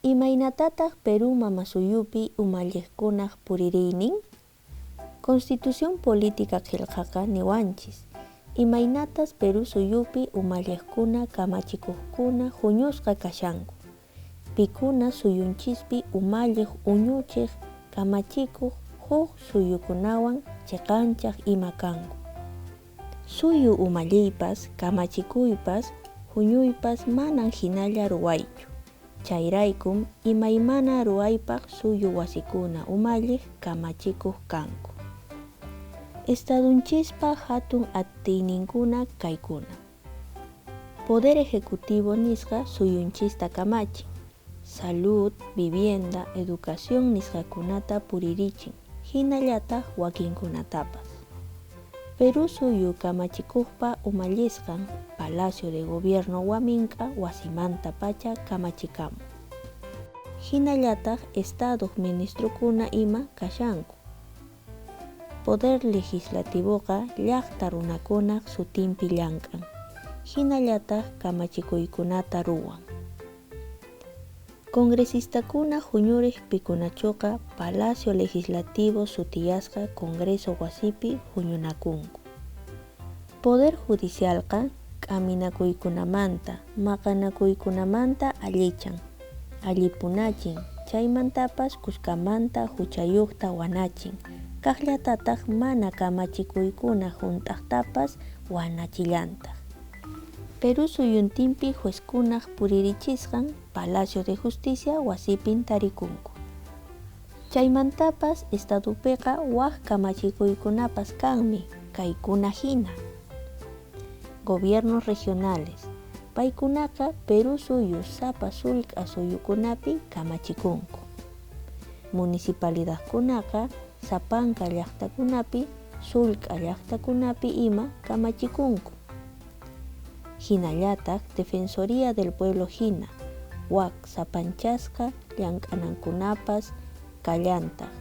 Imaynatataq Perú mamasuyupi umalliqkunaq puririynin? Constitución política qillqaqa niwanchis, imaynatas Perú suyupi umalliqkuna kamachikuqkuna huñusqa kashanku. Pikuna suyunchispi umalliq uñuchiq kamachikuq huk suyukunawan chiqanchaq ima kanku. Suyu umalliypas, kamachikuypas, huñuypas manan hinalla ruwaychu. Chayraykum imaymana ruwaypaq suyu wasikuna umalliq kamachikuq kanku. Estadunchispa hatun atiyninkuna kaykuna. Poder Ejecutivo nisqa suyunchista kamachin. Salud, vivienda, educación nisqakunata puririchin, hinallataq wakinkunatapas. Perú suyu kamachikuqpa umallisqan Palacio de Gobierno waminqa wasimanta pacha kamachikamun. Hinallataq Estado ministrokuna ima kashanku. Poder Legislativoqa llaqta runakunaq sutinpi llamk'an, hinallataq kamachikuykunata ruwan. Congresistakuna huñuriq pikunachuqa Palacio Legislativo sutiyasqa Congreso wasipi huñunakunku. Poder Judicialqa k'aminakuykunamanta, maqanakuykunamanta allichan, allipunachin, chaymantapas kushkamanta huchayuqta wanachin, kaqllatataq mana kamachikuykuna hunt'aqtapas wanachillantaq. Perú suyuntinpi juezkunaq puririchisqan Palacio de Justicia wasipin tarikunku. Chaymantapas Estadopiqa waq kamachikuykunapas kanmi, kaykuna hina. Gobiernos regionales, paykunaqa Perú suyu sapa sullk'a suyukunapi kamachikunku. Municipalidadkunaqa sapanka llaqtakunapi, sullk'a llaqtakunapi ima kamachikunku. Hinallataq Defensoría del Pueblo hina, waq sapanchasqa llank'anankunapas kallantaq,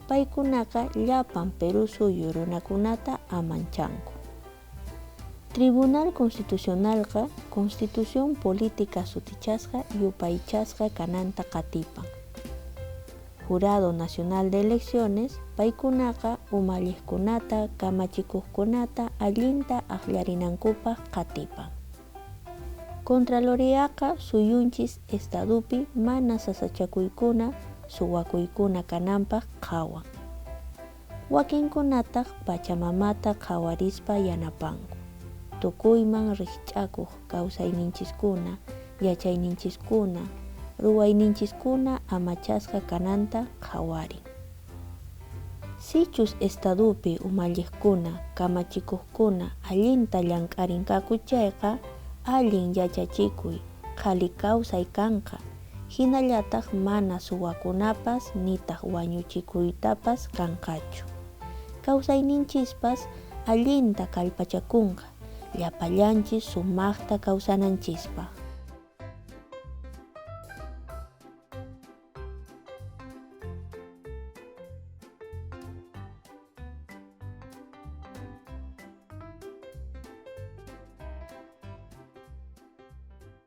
paykunaqa llapan Perú suyu runakunata amanchanku. Tribunal Constitucionalqa Constitución Política sutichasqa yupaychasqa kananta qatipan. Jurado Nacional de Elecciones, paykunaqa umalliqkunata kamachikuqkunata allinta aqllarinankupaq qatipan. Contraloriaqa suyunchis Estadupi mana sasachakuykuna, suwakuykuna kananpaq qhawan. Wakinkunataq Pachamamata qhawarispa yanapanku. Tukuyman rikch'akuq kawsayninchiskuna, yachayninchiskuna, ruwayninchiskuna amachasqa kananta qhawarin. Sichus Estadupi umalliqkuna, kamachikuqkuna allinta llank'arinkaku chayqa allin yachachikuy, qhali kawsay kanqa, hinallataq mana suwakunapas nitaq wañuchikuytapas kanqachu. Kawsayninchispas allinta kallpachakunqa, llapallanchis sumaqta kawsananchispa.